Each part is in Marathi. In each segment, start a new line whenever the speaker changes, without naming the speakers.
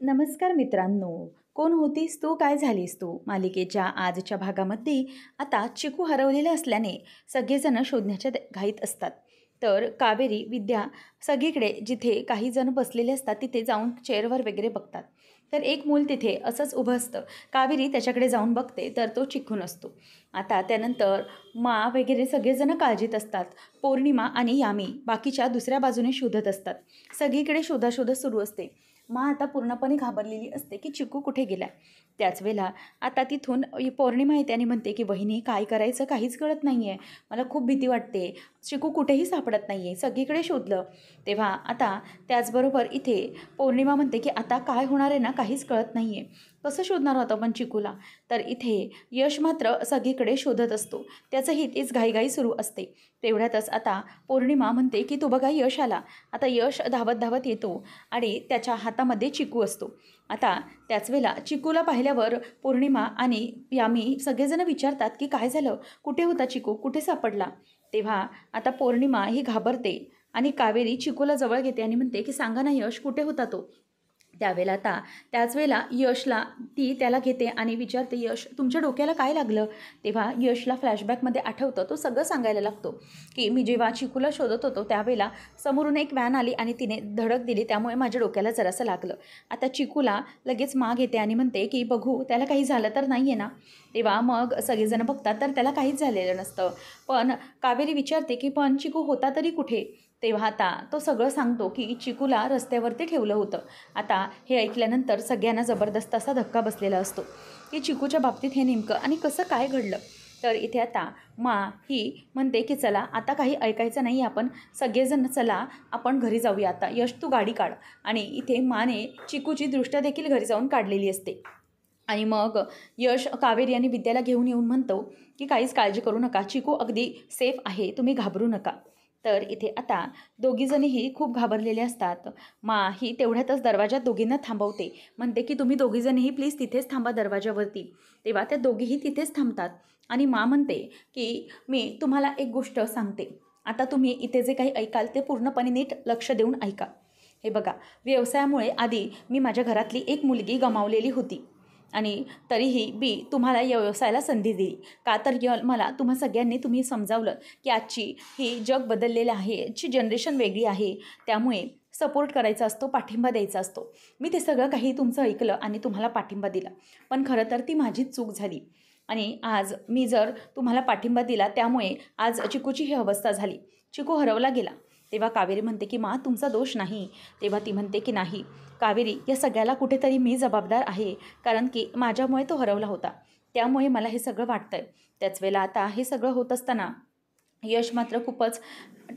नमस्कार मित्रांनो. कोण होतीस तू, काय झालीस तू मालिकेच्या आजच्या भागामध्ये आता चिकू हरवलेलं असल्याने सगळेजण शोधण्याच्या घाईत असतात. तर कावेरी, विद्या सगळीकडे जिथे काही जण बसलेले असतात तिथे जाऊन चेअरवर वगैरे बघतात. तर एक मूल तिथे असंच उभं असतं. कावेरी त्याच्याकडे जाऊन बघते तर तो चिकू नसतो. आता त्यानंतर मा वगैरे सगळेजण काळजीत असतात. पौर्णिमा आणि यामी बाकीच्या दुसऱ्या बाजूने शोधत असतात. सगळीकडे शोधाशोध सुरू असते. मा आता पूर्णपणे घाबरलेली असते की चिकू कुठे गेला. त्याच वेळेला आता तिथून पौर्णिमा येते आणि म्हणते की वहिनी, काय करायचं काहीच कळत नाही आहे. मला खूप भीती वाटते. चिकू कुठेही सापडत नाही आहे. सगळीकडे शोधलं. तेव्हा आता त्याचबरोबर इथे पौर्णिमा म्हणते की आता काय होणार आहे ना, काहीच कळत नाही आहे. कसं शोधणार होतं पण चिकूला. तर इथे यश मात्र सगळीकडे शोधत असतो. त्याचंही तीच घाईघाई सुरू असते. तेवढ्यातच आता पौर्णिमा म्हणते की तो बघा यश आला. आता यश धावत धावत येतो आणि त्याच्या हातामध्ये चिकू असतो. आता त्याच वेळेला चिकूला पाहिल्यावर पौर्णिमा आणि यामी सगळेजण विचारतात की काय झालं, कुठे होता चिकू, कुठे सापडला. तेव्हा आता पौर्णिमा ही घाबरते आणि कावेरी चिकूला जवळ घेते आणि म्हणते की सांगा ना यश, कुठे होता तो. त्यावेळेला आता त्याच वेळेला यशला ती त्याला घेते आणि विचारते, यश तुमच्या डोक्याला काय लागलं. तेव्हा यशला फ्लॅशबॅकमध्ये आठवतं. तो सगळं सांगायला लागतो की मी जेव्हा चिकूला शोधत होतो त्यावेळेला समोरून एक व्हॅन आली आणि तिने धडक दिली, त्यामुळे माझ्या डोक्याला जरासं लागलं. आता चिकूला लगेच माग येते आणि म्हणते की बघू त्याला काही झालं तर नाही आहे ना. तेव्हा मग सगळेजण बघतात तर त्याला काहीच झालेलं नसतं. पण कावेरी विचारते की पण चिकू होता तरी कुठे. तेव्हा आता तो सगळं सांगतो की चिकूला रस्त्यावरती ठेवलं होतं. आता हे ऐकल्यानंतर सगळ्यांना जबरदस्त असा धक्का बसलेला असतो की चिकूच्या बाबतीत हे नेमकं आणि कसं काय घडलं. तर इथे आता मा ही म्हणते की चला आता काही ऐकायचं नाही, आपण सगळेजण चला आपण घरी जाऊया. आता यश तू गाडी काढ. आणि इथे माने चिकूची दृष्ट्या देखील घरी जाऊन काढलेली असते. आणि मग यश कावेरी आणि विद्याला घेऊन येऊन म्हणतो की काहीच काळजी करू नका, चिकू अगदी सेफ आहे, तुम्ही घाबरू नका. तर इथे आता दोघीजणीही खूप घाबरलेले असतात. मा ही तेवढ्यातच दरवाजात दोघींना थांबवते. म्हणते की तुम्ही दोघीजणीही प्लीज तिथेच थांबा दरवाजावरती. तेव्हा त्या दोघीही तिथेच थांबतात. आणि मा म्हणते की मी तुम्हाला एक गोष्ट सांगते. आता तुम्ही इथे जे काही ऐकाल ते पूर्णपणे नीट लक्ष देऊन ऐका. हे बघा, व्यवसायामुळे आधी मी माझ्या घरातली एक मुलगी गमावलेली होती आणि तरीही मी तुम्हाला या व्यवसायाला संधी दिली. का तर मला तुम्हा सगळ्यांनी तुम्ही समजावलं की आजची ही जग बदललेलं आहे, आजची जनरेशन वेगळी आहे, त्यामुळे सपोर्ट करायचा असतो, पाठिंबा द्यायचा असतो. मी ते सगळं काही तुमचं ऐकलं आणि तुम्हाला पाठिंबा दिला. पण खरं तर ती माझीच चूक झाली आणि आज मी जर तुम्हाला पाठिंबा दिला त्यामुळे आज चिकूची ही अवस्था झाली. चिकू हरवला गेला. तेव्हा कावेरी म्हणते की मा तुमचा दोष नाही. तेव्हा ती म्हणते की नाही कावेरी, या सगळ्याला कुठेतरी मी जबाबदार आहे, कारण की माझ्यामुळे तो हरवला होता, त्यामुळे मला हे सगळं वाटतंय. त्याच वेळेला आता हे सगळं होत असताना यश मात्र खूपच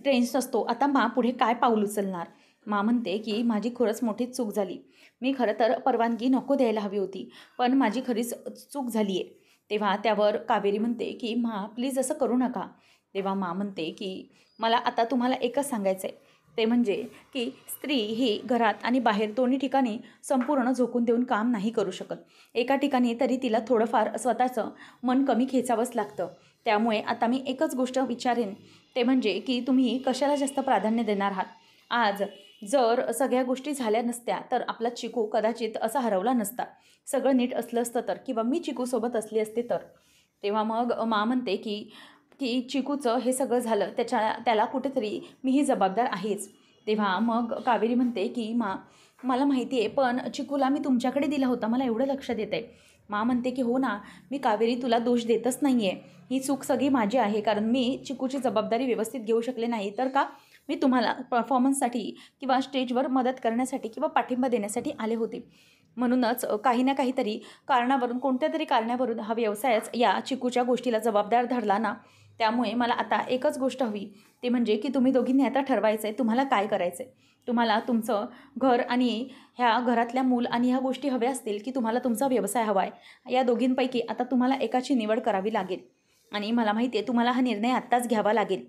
टेन्स असतो. आता मा पुढे काय पाऊल उचलणार. मा म्हणते की माझी खरंच मोठीच चूक झाली. मी खरं तर परवानगी नको द्यायला हवी होती, पण माझी खरीच चूक झाली आहे. तेव्हा त्यावर कावेरी म्हणते की मा प्लीज असं करू नका. तेव्हा मा म्हणते की मला आता तुम्हाला एकच सांगायचं आहे, ते म्हणजे की स्त्री ही घरात आणि बाहेर दोन्ही ठिकाणी संपूर्ण झोकून देऊन काम नाही करू शकत. एका ठिकाणी तरी तिला थोडंफार स्वतःचं मन कमी खेचावंच लागतं. त्यामुळे आता मी एकच गोष्ट विचारेन, ते म्हणजे की तुम्ही कशाला जास्त प्राधान्य देणार आहात. आज जर सगळ्या गोष्टी झाल्या नसत्या तर आपला चिकू कदाचित असा हरवला नसता. सगळं नीट असलं असतं तर, किंवा मी चिकूसोबत असली असते तर. तेव्हा मग मा म्हणते की की चिकूचं हे सगळं झालं त्याला कुठेतरी मीही जबाबदार आहेच. तेव्हा मग कावेरी म्हणते की मला माहिती आहे, पण चिकूला मी तुमच्याकडे दिला होता, मला एवढं लक्षात येतं आहे. मा म्हणते की हो ना, मी कावेरी तुला दोष देतच नाही आहे. ही चूक सगळी माझी आहे, कारण मी चिकूची जबाबदारी व्यवस्थित घेऊ शकले नाही. तर का मी तुम्हाला परफॉर्मन्ससाठी किंवा स्टेजवर मदत करण्यासाठी किंवा पाठिंबा देण्यासाठी आले होते. म्हणूनच काही ना काहीतरी कारणावरून, कोणत्या तरी कारणावरून हा व्यवसायच या चिकूच्या गोष्टीला जबाबदार धरला ना. त्यामुळे मला आता एकच गोष्ट हवी, ते म्हणजे की तुम्ही दोघींनी आता ठरवायचं आहे तुम्हाला काय करायचं आहे. तुम्हाला तुमचं घर आणि ह्या घरातल्या मूल आणि ह्या गोष्टी हव्या असतील, की तुम्हाला तुमचा व्यवसाय हवा आहे. या दोघींपैकी आता तुम्हाला एकाची निवड करावी लागेल आणि मला माहिती आहे तुम्हाला हा निर्णय आत्ताच घ्यावा लागेल.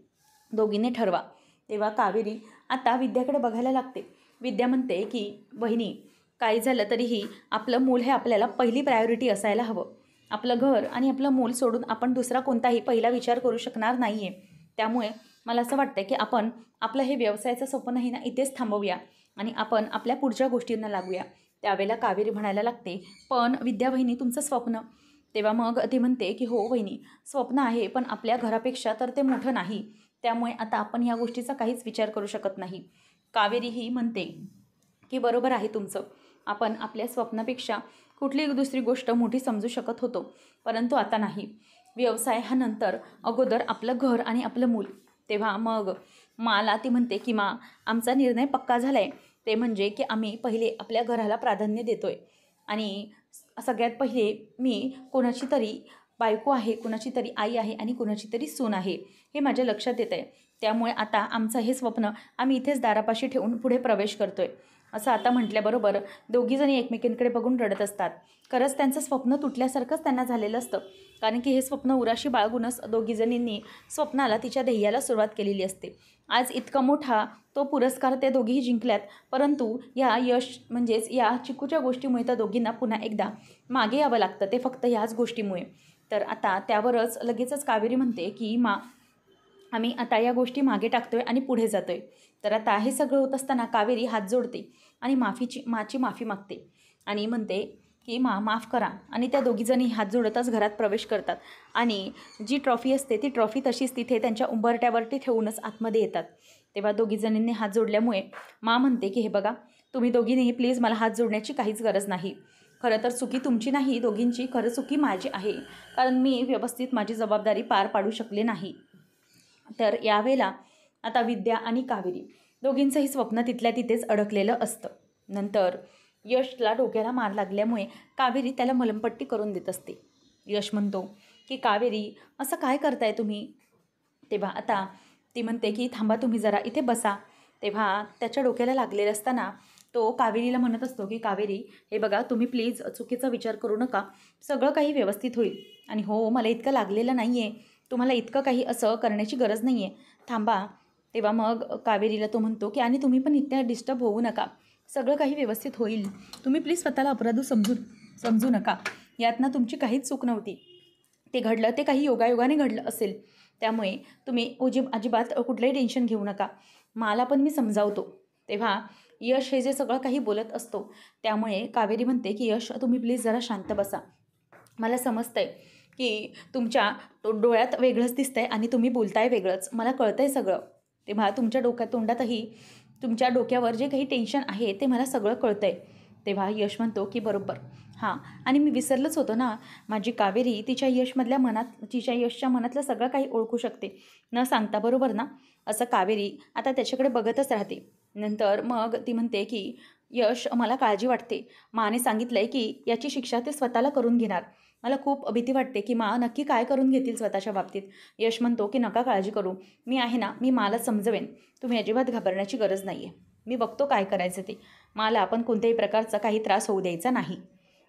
दोघींनी ठरवा. तेव्हा कावेरी आता विद्याकडे बघायला लागते. विद्या म्हणते की वहिनी, काही झालं तरीही आपलं मूल हे आपल्याला पहिली प्रायोरिटी असायला हवं. आपलं घर आणि आपलं मूल सोडून आपण दुसरा कोणताही पहिला विचार करू शकणार नाही आहे. त्यामुळे मला असं वाटतं की आपण आपलं हे व्यवसायाचं स्वप्नही ना इथेच थांबवूया आणि आपण आपल्या पुढच्या गोष्टींना लागूया. त्यावेळेला कावेरी म्हणायला लागते, पण विद्या वहिनी तुमचं स्वप्न. तेव्हा मग ती म्हणते की हो वहिनी, स्वप्न आहे, पण आपल्या घरापेक्षा तर ते मोठं नाही, त्यामुळे आता आपण या गोष्टीचा काहीच विचार करू शकत नाही. कावेरी ही म्हणते की बरोबर आहे तुमचं, आपण आपल्या स्वप्नापेक्षा कुठली दुसरी गोष्ट मोठी समजू शकत होतो, परंतु आता नाही. व्यवसाय हा नंतर, अगोदर आपलं घर आणि आपलं मूल. तेव्हा मग मला ती म्हणते की आमचा निर्णय पक्का झाला आहे, ते म्हणजे की आम्ही पहिले आपल्या घराला प्राधान्य देतो आहे आणि सगळ्यात पहिले मी कोणाची तरी बायको आहे, कुणाची तरी आई आहे आणि कुणाची तरी सून आहे, हे माझ्या लक्षात येतं आहे. त्यामुळे आता आमचं हे स्वप्न आम्ही इथेच दारापाशी ठेवून पुढे प्रवेश करतो आहे. असं आता म्हटल्याबरोबर दोघीजणी एकमेकींकडे बघून रडत असतात. खरंच त्यांचं स्वप्न तुटल्यासारखंच त्यांना झालेलं असतं, कारण की हे स्वप्न उराशी बाळगूनच दोघीजणींनी स्वप्नाला तिच्या ध्येयाला सुरुवात केलेली असते. आज इतका मोठा तो पुरस्कार त्या दोघीही जिंकल्यात, परंतु या यश म्हणजेच या चिकूच्या गोष्टीमुळे त्या दोघींना पुन्हा एकदा मागे यावं लागतं, ते फक्त ह्याच गोष्टीमुळे. तर आता त्यावरच लगेचच कावेरी म्हणते की आम्ही आता या गोष्टी मागे टाकतोय आणि पुढे जातोय. तर आता हे सगळं होत असताना कावेरी हात जोडते आणि माची माफी मागते आणि म्हणते की माफ करा. आणि त्या दोघीजणी हात जोडतच घरात प्रवेश करतात आणि जी ट्रॉफी असते ती ट्रॉफी तशीच तिथे त्यांच्या उंबरट्यावरती ठेवूनच आतमध्ये येतात. तेव्हा दोघीजणींनी हात जोडल्यामुळे म्हणते की हे बघा, तुम्ही दोघींनीही प्लीज मला हात जोडण्याची काहीच गरज नाही. खरं तर चुकी तुमची नाही दोघींची, खरं चुकी माझी आहे, कारण मी व्यवस्थित माझी जबाबदारी पार पाडू शकले नाही. तर यावेळेला आता विद्या आणि कावेरी दोघींचंही स्वप्न तिथल्या तिथेच अडकलेलं असतं. नंतर यशला डोक्याला मार लागल्यामुळे कावेरी त्याला मलमपट्टी करून देत असते. यश म्हणतो की कावेरी, असं काय करताय तुम्ही? तेव्हा आता ती म्हणते की थांबा, तुम्ही जरा इथे बसा. तेव्हा त्याच्या डोक्याला लागलेलं असताना तो कावेरीला म्हणत असतो की कावेरी, हे बघा, तुम्ही प्लीज चुकीचा विचार करू नका, सगळं काही व्यवस्थित होईल. आणि हो, मला इतकं लागलेलं नाही आहे, तुम्हाला इतकं काही असं करण्याची गरज नाही आहे, थांबा. तेव्हा मग कावेरीला तो म्हणतो की आणि तुम्ही पण इतक्या डिस्टर्ब होऊ नका, सगळं काही व्यवस्थित होईल, तुम्ही प्लीज स्वतःला अपराधू समजू नका, यातनं तुमची काहीच चूक नव्हती, ते घडलं ते काही योगायोगाने घडलं असेल, त्यामुळे तुम्ही अजिबात कुठलंही टेन्शन घेऊ नका, मला पण मी समजावतो. तेव्हा यश हे जे सगळं काही बोलत असतो, त्यामुळे कावेरी म्हणते की यश, तुम्ही प्लीज जरा शांत बसा, मला समजतंय की तुमच्या डोळ्यात वेगळंच दिसतंय आणि तुम्ही बोलताय वेगळंच, मला कळतंय सगळं. तेव्हा तुमच्या तोंडातही तुमच्या डोक्यावर जे काही टेन्शन आहे ते मला सगळं कळतंय. तेव्हा यश म्हणतो की बरोबर, हां, आणि मी विसरलंच होतो ना, माझी कावेरी तिच्या यशच्या मनातलं सगळं काही ओळखू शकते न सांगता, बरोबर ना? असं कावेरी आता त्याच्याकडे बघतच राहते. नंतर मग ती म्हणते की यश, मला काळजी वाटते, माने सांगितलं आहे की याची शिक्षा ते स्वतःला करून घेणार, मला खूप भीती वाटते की नक्की काय करून घेतील स्वतःच्या बाबतीत. यश म्हणतो की नका काळजी करू, मी आहे ना, मी मला समजवेन, तुम्ही अजिबात घाबरण्याची गरज नाही आहे, मी बघतो काय करायचं ते, मला आपण कोणत्याही प्रकारचा काही त्रास होऊ द्यायचा नाही.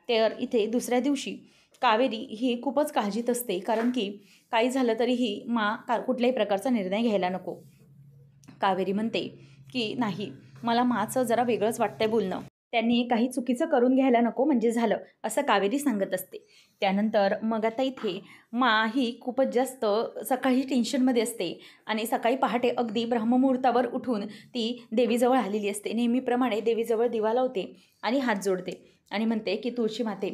तर इथे दुसऱ्या दिवशी कावेरी ही खूपच काळजीत असते, कारण की काही झालं तरीही कुठल्याही प्रकारचा निर्णय घ्यायला नको. कावेरी म्हणते की नाही, मला माचं जरा वेगळंच वाटतंय बोलणं, त्यांनी काही चुकीचं करून घ्यायला नको म्हणजे झालं, असं कावेरी सांगत असते. त्यानंतर मग आता इथे ही खूपच जास्त सकाळी टेन्शनमध्ये असते आणि सकाळी पहाटे अगदी ब्रह्ममुहूर्तावर उठून ती देवीजवळ आलेली असते. नेहमीप्रमाणे देवीजवळ दिवा लावते आणि हात जोडते आणि म्हणते की तुळशी माते,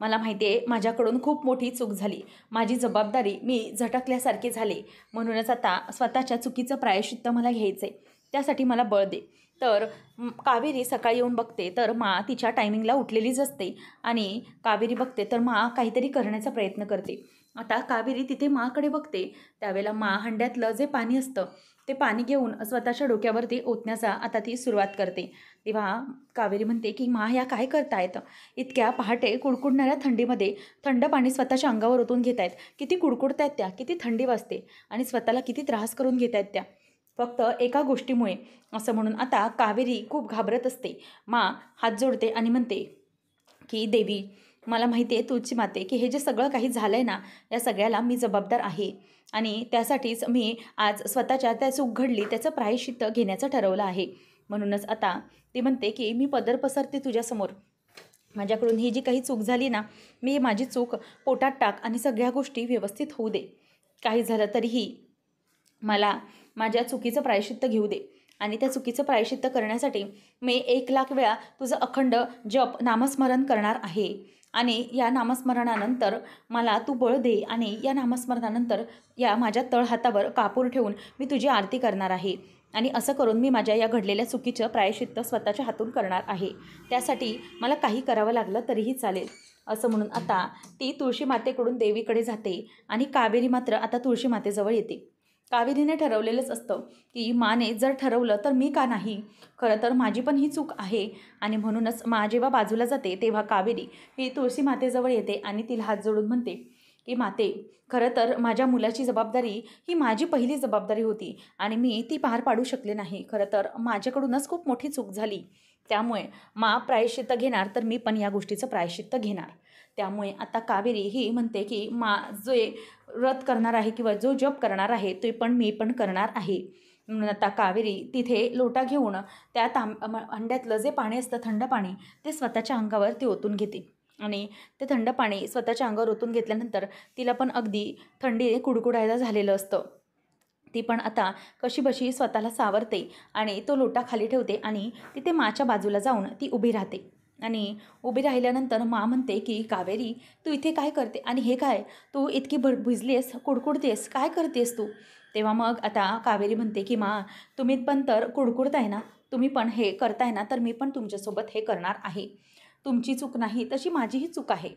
मला माहिती आहे माझ्याकडून खूप मोठी चूक झाली, माझी जबाबदारी मी झटकल्यासारखे झाले, म्हणूनच आता स्वतःच्या चुकीचं प्रायश्चित्त मला घ्यायचं आहे, त्यासाठी मला बळ दे. तर कावेरी सकाळी येऊन बघते तर तिच्या टायमिंगला उठलेलीच असते आणि कावेरी बघते तर काहीतरी करण्याचा प्रयत्न करते. आता कावेरी तिथे कडे बघते, त्यावेळेला हंड्यातलं जे पाणी असतं ते पाणी घेऊन स्वतःच्या डोक्यावरती ओतण्याचा आता ती सुरुवात करते. तेव्हा कावेरी म्हणते की ह्या काय करतायत, इतक्या पहाटे कुडकुडणाऱ्या थंडीमध्ये थंड पाणी स्वतःच्या अंगावर ओतून घेत आहेत, किती कुडकुडतायत त्या, किती थंडी वाजते आणि स्वतःला किती त्रास करून घेत आहेत त्या, फक्त एका गोष्टीमुळे. असं म्हणून आता कावेरी खूप घाबरत असते. हात जोडते आणि म्हणते की देवी, मला माहिती आहे तुळशी माते की हे जे सगळं काही झालं आहे ना, या सगळ्याला मी जबाबदार आहे आणि त्यासाठीच मी आज स्वतःच्या त्या चूक घडली त्याचं प्रायश्चित्त घेण्याचं ठरवलं आहे. म्हणूनच आता ती म्हणते की मी पदर पसरते तुझ्यासमोर, माझ्याकडून ही जी काही चूक झाली ना, मी माझी चूक पोटात टाक आणि सगळ्या गोष्टी व्यवस्थित होऊ दे, काही झालं तरीही मला माझ्या चुकीचं प्रायश्चित्त घेऊ दे. आणि त्या चुकीचं प्रायश्चित्त करण्यासाठी मी 1,00,000 वेळा तुझं अखंड जप नामस्मरण करणार आहे आणि या नामस्मरणानंतर मला तू बळ दे आणि या नामस्मरणानंतर या माझ्या तळहातावर कापूर ठेवून मी तुझी आरती करणार आहे आणि असं करून मी माझ्या या घडलेल्या चुकीचं प्रायश्चित्त स्वतःच्या हातून करणार आहे. त्यासाठी मला काही करावं लागलं तरीही चालेल. असं म्हणून आता ती तुळशी मातेकडून देवीकडे जाते आणि कावेरी मात्र आता तुळशी मातेजवळ येते. कावेरीने ठरवलेलंच असतं की माने जर ठरवलं तर मी का नाही. खरं तर माझी पण ही चूक आहे आणि म्हणूनच मा जेव्हा बाजूला जाते तेव्हा कावेरी ही तुळशी मातेजवळ येते आणि तिला हात जोडून म्हणते की माते, खरं तर माझ्या मुलाची जबाबदारी ही माझी पहिली जबाबदारी होती आणि मी ती पार पाडू शकले नाही. खरं तर माझ्याकडूनच खूप मोठी चूक झाली. त्यामुळे मा प्रायश्चित्त घेणार तर मी पण या गोष्टीचं प्रायश्चित्त घेणार. त्यामुळे आता कावेरी ही म्हणते की मा जे व्रत करणार आहे किंवा जो जप करणार आहे ते पण मी पण करणार आहे. म्हणून आता कावेरी तिथे लोटा घेऊन त्या हंड्यातलं जे पाणी असतं थंड पाणी ते स्वतःच्या अंगावर ती ओतून घेते आणि ते थंड पाणी स्वतःच्या अंगावर ओतून घेतल्यानंतर तिला पण अगदी थंडीने कुडकुडायला झालेलं असतं. ती पण आता कशीबशी स्वतःला सावरते आणि तो लोटा खाली ठेवते आणि तिथे माच्या बाजूला जाऊन ती उभी राहते आणि उभी राहिल्यानंतर मा म्हणते की कावेरी, तू इथे काय करते आणि हे काय, तू इतकी भिजलीस, कुडकुडतेस, काय करतेस तू. तेव्हा मग आता कावेरी म्हणते की मा, तुम्ही पण तर कुडकुडताय ना, तुम्ही पण हे करताय ना, तर मी पण तुमच्यासोबत हे करणार आहे. तुमची चूक नाही तशी माझीही चूक आहे.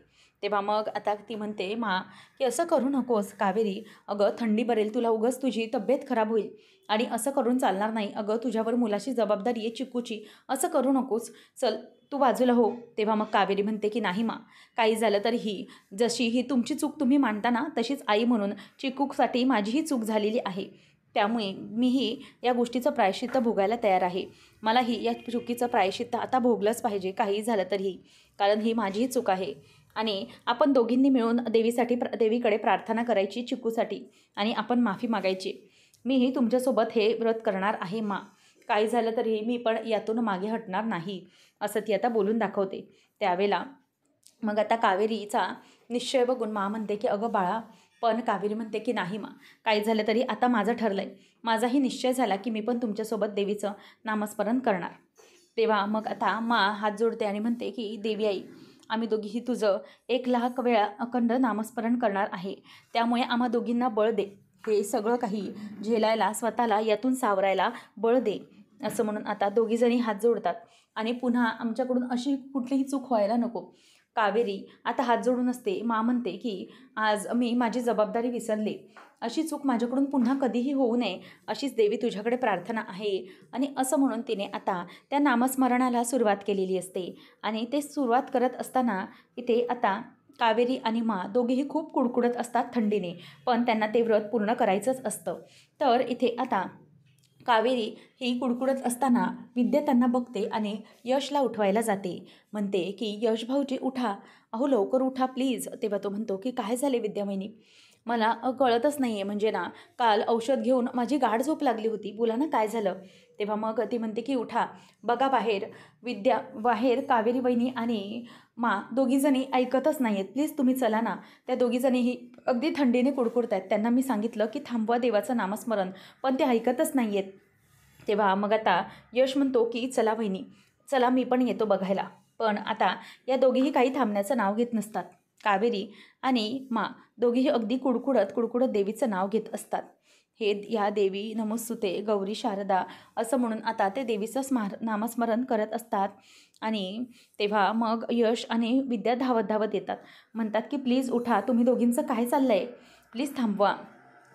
तेव्हा मग आता ती म्हणते मा की असं करू नकोस कावेरी, अगं थंडी बरेल, तुला उगाच तुझी तब्येत खराब होईल आणि असं करून चालणार नाही. अगं तुझ्यावर मुलाची जबाबदारी आहे चिकूची, असं करू नकोस, चल तू बाजूला हो. तेव्हा मग कावेरी म्हणते की नाही मा, काही झालं तर ही जशी ही तुमची चूक तुम्ही मांडता ना तशीच आई म्हणून चिकूसाठी माझीही चूक झालेली आहे. त्यामुळे मीही या गोष्टीचं प्रायश्चित्त भोगायला तयार आहे. मलाही या चुकीचं प्रायश्चित्त आता भोगलंच पाहिजे काही झालं तरीही, कारण ही माझीही चूक आहे. आणि आपण दोघींनी मिळून देवीकडे प्रार्थना करायची चिकूसाठी आणि आपण माफी मागायची. मीही तुमच्यासोबत हे व्रत करणार आहे मा, काही झालं तरी मी पण यातून मागे हटणार नाही, असं ती आता बोलून दाखवते. त्यावेळेला मग आता कावेरीचा निश्चय बघून मा म्हणते की अगं बाळा, पण कावेरी म्हणते की नाही मा, काही झालं तरी आता माझं ठरलं आहे, माझाही निश्चय झाला की मी पण तुमच्यासोबत देवीचं नामस्मरण करणार. तेव्हा मग आता मा हात जोडते आणि म्हणते की देवी आई, आम्ही दोघीही तुझं 1,00,000 वेळा अखंड नामस्मरण करणार आहे. त्यामुळे आम्हा दोघींना बळ दे, हे सगळं काही झेलायला, स्वतःला यातून सावरायला बळ दे. असं म्हणून आता दोघीजणी हात जोडतात आणि पुन्हा आमच्याकडून अशी कुठलीही चूक व्हायला नको. कावेरी आता हात जोडून असते. मा म्हणते की आज मी माझी जबाबदारी विसरले, अशी चूक माझ्याकडून पुन्हा कधीही होऊ नये, अशीच देवी तुझ्याकडे प्रार्थना आहे. आणि असं म्हणून तिने आता त्या नामस्मरणाला सुरुवात केलेली असते आणि ते सुरुवात करत असताना इथे आता कावेरी आणि मा दोघेही खूप कुडकुडत असतात थंडीने, पण त्यांना ते व्रत पूर्ण करायचंच असतं. तर इथे आता कावेरी ही कुडकुडत असताना विद्या त्यांना बघते आणि यशला उठवायला जाते. म्हणते की यश भाऊजी उठा, अहो लवकर उठा प्लीज. तेव्हा तो म्हणतो की काय झाले विद्या वहिनी, मला कळतच नाही आहे, म्हणजे ना काल औषध घेऊन माझी गाढ झोप लागली होती, बोला ना काय झालं. तेव्हा मग ती म्हणते की उठा, बघा बाहेर कावेरी वहिनी आणि मा दोघीजणी ऐकतच नाही आहेत, प्लीज तुम्ही चला ना. त्या दोघीजणीही अगदी थंडीने कुडकुडत आहेत. त्यांना मी सांगितलं की थांबवा देवाचं नामस्मरण, पण ते ऐकतच नाही आहेत. तेव्हा मग आता यश म्हणतो की चला वहिनी, चला मी पण येतो बघायला. पण आता या दोघीही काही थांबण्याचं नाव घेत नसतात. कावेरी आणि मा दोघीही अगदी कुडकुडत देवीचं नाव घेत असतात. हे या देवी नमोस्तुते गौरी शारदा असं म्हणून आता ते देवीचं नामस्मरण करत असतात. आणि तेव्हा मग यश आणि विद्या धावत धावत येतात. म्हणतात की प्लीज उठा, तुम्ही दोघींचं काय चाललं आहे, प्लीज थांबवा.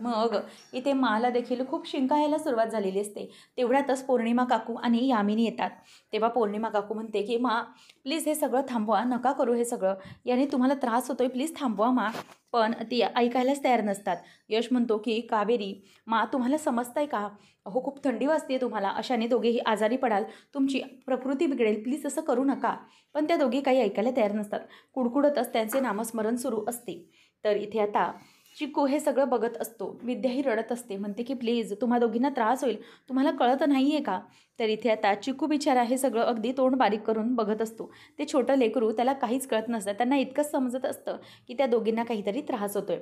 मग इथे माला देखील खूप शिंका यायला सुरुवात झालेली असते. तेवढ्यातच पौर्णिमा काकू आणि यामिनी येतात. तेव्हा पौर्णिमा काकू म्हणते की मा प्लीज हे सगळं थांबवा, नका करू हे सगळं, याने तुम्हाला त्रास होतोय, प्लीज थांबवा मा. पण ती ऐकायलाच तयार नसतात. यश म्हणतो की कावेरी मा, तुम्हाला समजतंय का, अहो खूप थंडी वाजते तुम्हाला, अशाने दोघेही आजारी पडाल, तुमची प्रकृती बिघडेल, प्लीज असं करू नका. पण त्या दोघी काही ऐकायला तयार नसतात. कुडकुडतच त्यांचे नामस्मरण सुरू असते. तर इथे आता चिकू हे सगळं बघत असतो. विद्याही रडत असते, म्हणते की प्लीज तुम्हा दोघींना त्रास होईल, तुम्हाला कळत नाही आहे का. तर इथे आता चिकू बिचारा हे सगळं अगदी तोंड बारीक करून बघत असतो. ते छोटं लेकरू, त्याला काहीच कळत नसतं. त्यांना इतकंच समजत असतं की त्या दोघींना काहीतरी त्रास होतोय.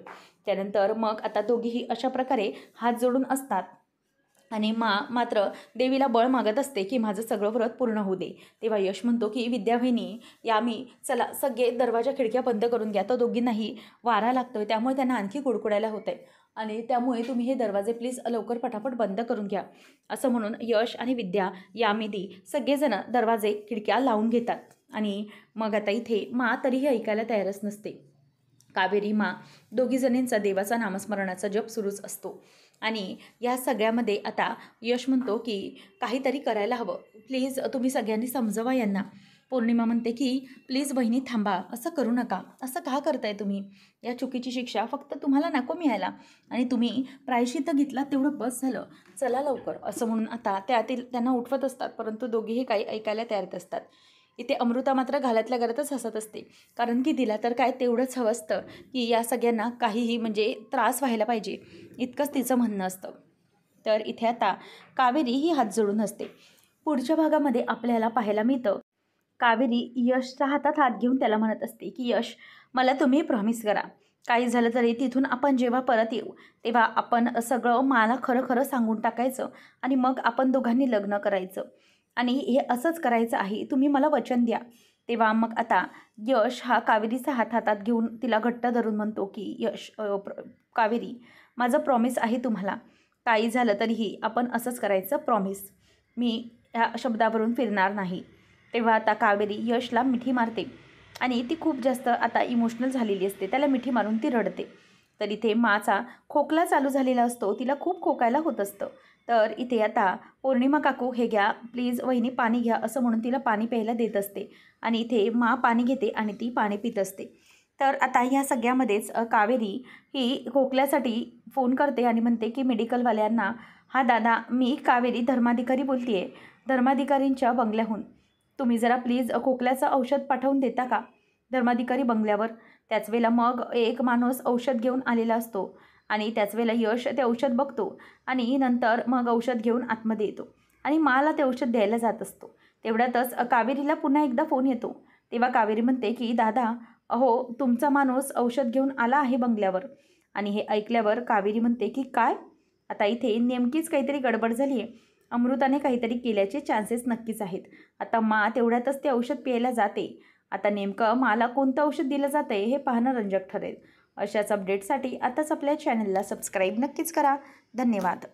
त्यानंतर मग आता दोघीही अशा प्रकारे हात जोडून असतात आणि मात्र देवीला बळ मागत असते की माझं सगळं व्रत पूर्ण होऊ दे. तेव्हा यश म्हणतो की विद्या वहिनी या मी चला सगळे दरवाजा खिडक्या बंद करून घ्या. तर दोघींनाही वारा लागतोय, त्यामुळे त्यांना आणखी कुडकुडायला होत आहे आणि त्यामुळे तुम्ही हे दरवाजे प्लीज लवकर पटापट बंद करून घ्या. असं म्हणून यश आणि विद्या यामिनी सगळेजण दरवाजे खिडक्या लावून घेतात. आणि मग आता इथे तरीही ऐकायला तयारच नसते. कावेरी दोघी जणींचा देवाचा नामस्मरणाचा जप सुरूच असतो. आणि या सगळ्यामध्ये आता यश म्हणतो की काहीतरी करायला हवं, प्लीज तुम्ही सगळ्यांनी समजवा यांना. पौर्णिमा म्हणते की प्लीज बहिणी थांबा, असं करू नका, असं का करताय तुम्ही? या चुकीची शिक्षा फक्त तुम्हाला नको मिळायला आणि तुम्ही प्रायश्चित्त घेतला तेवढं बस झालं, चला लवकर. असं म्हणून आता त्यांना उठवत असतात, परंतु दोघेही काही ऐकायला तयार असतात. इथे अमृता मात्र घालातल्या घरातच हसत असते, कारण की तिला तर काय तेवढंच हवं असतं की या सगळ्यांना काहीही म्हणजे त्रास व्हायला पाहिजे, इतकंच तिचं म्हणणं असतं. तर इथे आता कावेरी ही हात जोडून हसते. पुढच्या भागामध्ये आपल्याला पाहायला मिळतं कावेरी यशच्या हातात हात घेऊन त्याला म्हणत असते की यश, मला तुम्ही प्रॉमिस करा, काही झालं तरी तिथून आपण जेव्हा परत येऊ तेव्हा आपण सगळं मला खरं खरं सांगून टाकायचं आणि मग आपण दोघांनी लग्न करायचं आणि हे असंच करायचं आहे, तुम्ही मला वचन द्या. तेव्हा मग आता यश हा कावेरीचा हात हातात घेऊन तिला घट्ट धरून म्हणतो की कावेरी, माझं प्रॉमिस आहे तुम्हाला, काही झालं तरीही आपण असंच करायचं, प्रॉमिस, मी ह्या शब्दावरून फिरणार नाही. तेव्हा आता कावेरी यशला मिठी मारते आणि ती खूप जास्त आता इमोशनल झालेली असते, त्याला मिठी मारून ती रडते. तर इथे माचा खोकला चालू झालेला असतो, तिला खूप खोकायला होत असतं. तर इथे आता पौर्णिमा काकू, हे घ्या प्लीज वहिनी, पाणी घ्या, असं म्हणून तिला पाणी प्यायला देत असते. आणि इथे पाणी घेते आणि ती पाणी पित असते. तर आता ह्या सगळ्यामध्येच कावेरी ही खोकल्यासाठी फोन करते आणि म्हणते की मेडिकलवाल्यांना, हा दादा, मी कावेरी धर्माधिकारी बोलते आहे, धर्माधिकारींच्या बंगल्याहून, तुम्ही जरा प्लीज खोकल्याचं औषध पाठवून देता का? धर्माधिकारी बंगल्यावर. त्याच वेळेला मग एक माणूस औषध घेऊन आलेला असतो आणि त्याच वेळेला यश ते औषध बघतो आणि नंतर मग औषध घेऊन आतमध्ये येतो आणि मला ते औषध द्यायला जात असतो. तेवढ्यातच कावेरीला पुन्हा एकदा फोन येतो. तेव्हा कावेरी म्हणते की दादा, अहो तुमचा माणूस औषध घेऊन आला आहे बंगल्यावर. आणि हे ऐकल्यावर कावेरी म्हणते की काय? आता इथे नेमकीच काहीतरी गडबड झाली आहे, अमृताने काहीतरी केल्याचे चान्सेस नक्कीच आहेत. आता तेवढ्यातच ते औषध प्यायला जाते. आता नेमकं मला कोणतं औषध दिलं जातं आहे हे पाहणं रंजक ठरेल. अशाच अपडेटसाठी आताच आपल्या चॅनलला सबस्क्राईब नक्कीच करा. धन्यवाद.